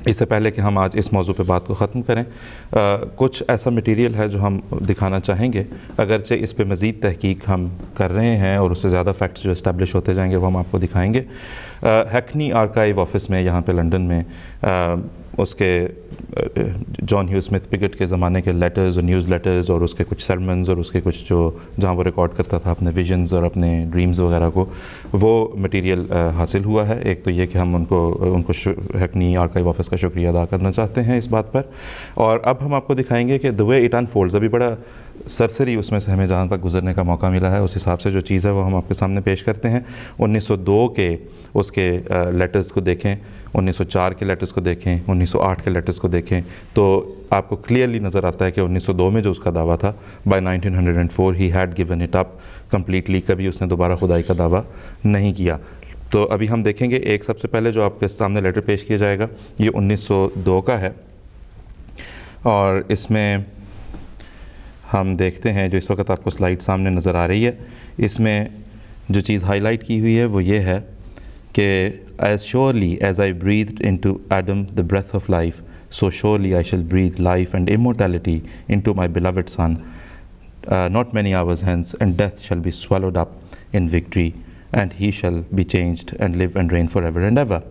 اس سے پہلے کہ ہم آج اس موضوع پہ بات کو ختم کریں، کچھ ایسا مٹیریل ہے جو ہم دکھانا چاہیں گے، اگرچہ اس پہ مزید تحقیق ہم کر رہے ہیں اور اس سے زیادہ فیکٹس جو اسٹیبلش ہوتے جائیں گے وہ ہم آپ کو دکھائیں گے۔ ہیکنی آرکائیو آفس میں یہاں پہ لنڈن میں اس کے جان ہیو اسمتھ پگٹ کے زمانے کے لیٹرز اور نیوز لیٹرز اور اس کے کچھ سرمنز اور اس کے کچھ جہاں وہ ریکارڈ کرتا تھا اپنے ویژنز اور اپنے ڈریمز وغیرہ کو، وہ مٹیریل حاصل ہوا ہے۔ ایک تو یہ کہ ہم ان کو ہیکنی آرکائیو آفس کا شکریہ ادا کرنا چاہتے ہیں اس بات پر، اور اب ہم آپ کو دکھائیں گے کہ the way it unfolds، ابھی بڑا سرسری اس میں سے ہمیں جہاں تک گزرنے کا موقع ملا ہے اس حساب سے جو چیز ہے وہ ہم آپ کے سامنے پیش کرتے ہیں۔ 1902 کے اس کے لیٹرز کو دیکھیں، 1904 کے لیٹرز کو دیکھیں، 1908 کے لیٹرز کو دیکھیں، تو آپ کو کلیئرلی نظر آتا ہے کہ 1902 میں جو اس کا دعویٰ تھا، by 1904 he had given it up completely، کبھی اس نے دوبارہ خدائی کا دعویٰ نہیں کیا۔ تو ابھی ہم دیکھیں گے ایک سب سے پہلے جو آپ کے سامنے لیٹر پیش کیا جائے گا یہ 1902 کا ہے، اور اس میں ہم دیکھتے ہیں جو اس وقت آپ کو سلائیڈ سامنے نظر آ رہی ہے، اس میں جو چیز ہائی لائٹ کی ہوئی ہے وہ یہ ہے کہ as surely as I breathed into Adam the breath of life, so surely I shall breathe life and immortality into my beloved Son. Not many hours hence, and death shall be swallowed up in victory, and he shall be changed and live and reign forever and ever.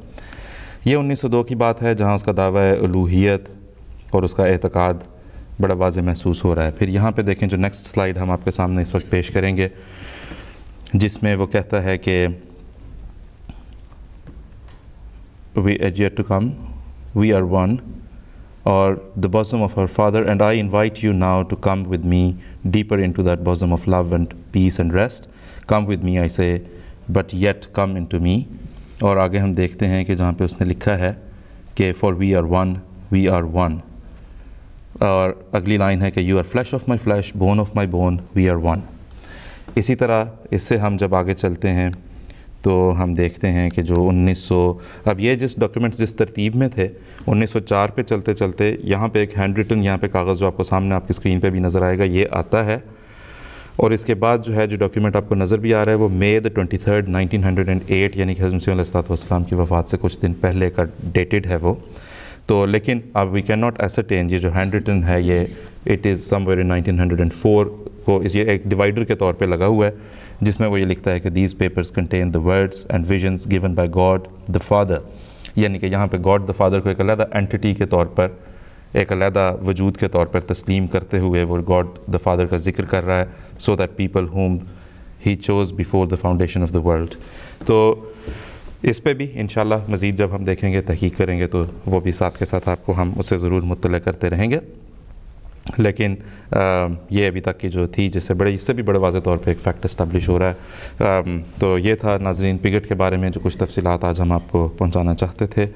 یہ 1902 کی بات ہے جہاں اس کا دعویٰ الوہیت اور اس کا اعتقاد بڑا واضح محسوس ہو رہا ہے۔ پھر یہاں پہ دیکھیں جو نیکسٹ سلائیڈ ہم آپ کے سامنے اس وقت پیش کریں گے، جس میں وہ کہتا ہے کہ we are yet to come, we are one, or the bosom of our Father, and I invite you now to come with me deeper into that bosom of love and peace and rest. Come with me, I say, but yet come into me. اور آگے ہم دیکھتے ہیں کہ جہاں پہ اس نے لکھا ہے کہ for we are one, we are one. اور اگلی لائن ہے کہ you are flesh of my flesh, bone of my bone, we are one. اسی طرح اس سے ہم جب آگے چلتے ہیں تو ہم دیکھتے ہیں کہ جو 1900 اب یہ جس ڈاکیومنٹس جس ترتیب میں تھے 1904 پہ چلتے چلتے یہاں پہ ایک ہینڈ ریٹن یہاں پہ کاغذ جو آپ کو سامنے آپ کی اسکرین پہ بھی نظر آئے گا یہ آتا ہے، اور اس کے بعد جو ہے جو ڈاکیومنٹ آپ کو نظر بھی آ رہا ہے وہ May 23, 1908 یعنی کہ حضرت مسیح علیہ السلام کی وفات سے کچھ دن پہلے کا ڈیٹڈ ہے وہ۔ تو لیکن اب وی کین ناٹ ایسرٹین، یہ جو ہینڈ ریٹن ہے یہ اٹ از سم ویئر ان 1904 کو یہ ایک ڈیوائڈر کے طور پہ لگا ہوا ہے، جس میں وہ یہ لکھتا ہے کہ these papers contain the words and visions given by God the father, یعنی کہ یہاں پہ گاڈ دا فادر کو ایک علیحدہ اینٹی کے طور پر، ایک علیحدہ وجود کے طور پر تسلیم کرتے ہوئے وہ گاڈ دا فادر کا ذکر کر رہا ہے، so that people home he choose before the foundation of the world. تو اس پہ بھی انشاءاللہ مزید جب ہم دیکھیں گے تحقیق کریں گے تو وہ بھی ساتھ کے ساتھ آپ کو ہم اس سے ضرور مطلع کرتے رہیں گے، لیکن یہ ابھی تک کی جو تھی جس سے بھی بڑے واضح طور پہ ایک فیکٹ اسٹیبلش ہو رہا ہے۔ تو یہ تھا ناظرین پگٹ کے بارے میں جو کچھ تفصیلات آج ہم آپ کو پہنچانا چاہتے تھے۔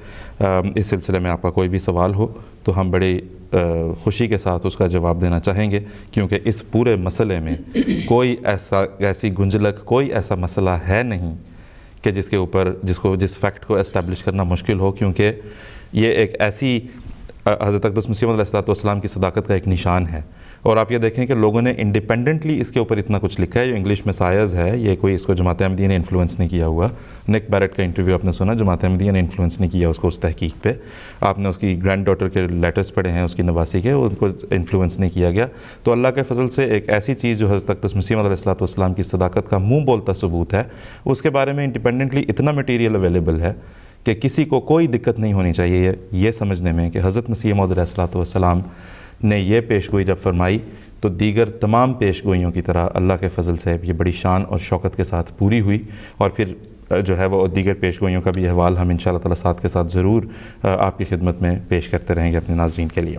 اس سلسلے میں آپ کا کوئی بھی سوال ہو تو ہم بڑی خوشی کے ساتھ اس کا جواب دینا چاہیں گے، کیونکہ اس پورے مسئلے میں کوئی ایسی گنجلک، کوئی ایسا مسئلہ ہے نہیں کہ جس کے اوپر جس فیکٹ کو اسٹیبلش کرنا مشکل ہو، کیونکہ یہ ایک ایسی حضرت اقدس مسیح علیہ السلام کی صداقت کا ایک نشان ہے۔ اور آپ یہ دیکھیں کہ لوگوں نے انڈیپینڈنٹلی اس کے اوپر اتنا کچھ لکھا ہے، جو انگلش میں سایز ہے، یہ کوئی اس کو جماعت احمدیہ نے انفلوئنس نہیں کیا ہوا۔ نک بیرٹ کا انٹرویو آپ نے سنا، جماعت احمدیہ نے انفلوئنس نہیں کیا اس کو اس تحقیق پہ۔ آپ نے اس کی گرینڈ ڈاٹر کے لیٹرز پڑھے ہیں اس کی نواسی کے، ان کو انفلوئنس نہیں کیا گیا۔ تو اللہ کے فضل سے ایک ایسی چیز جو حضرت اقدس مسیح علیہ السلام کی صداقت کا منہ بولتا ثبوت ہے، اس کے بارے میں انڈیپینڈنٹلی اتنا مٹیریل اویلیبل ہے کہ کسی کو کوئی دقت نہیں ہونی چاہیے یہ سمجھنے میں کہ حضرت مسیح موعود علیہ السلام نے یہ پیش گوئی جب فرمائی تو دیگر تمام پیش گوئیوں کی طرح اللہ کے فضل سے یہ بڑی شان اور شوکت کے ساتھ پوری ہوئی، اور پھر جو ہے وہ دیگر پیش گوئیوں کا بھی احوال ہم انشاءاللہ تعالیٰ ساتھ کے ساتھ ضرور آپ کی خدمت میں پیش کرتے رہیں گے اپنے ناظرین کے لیے۔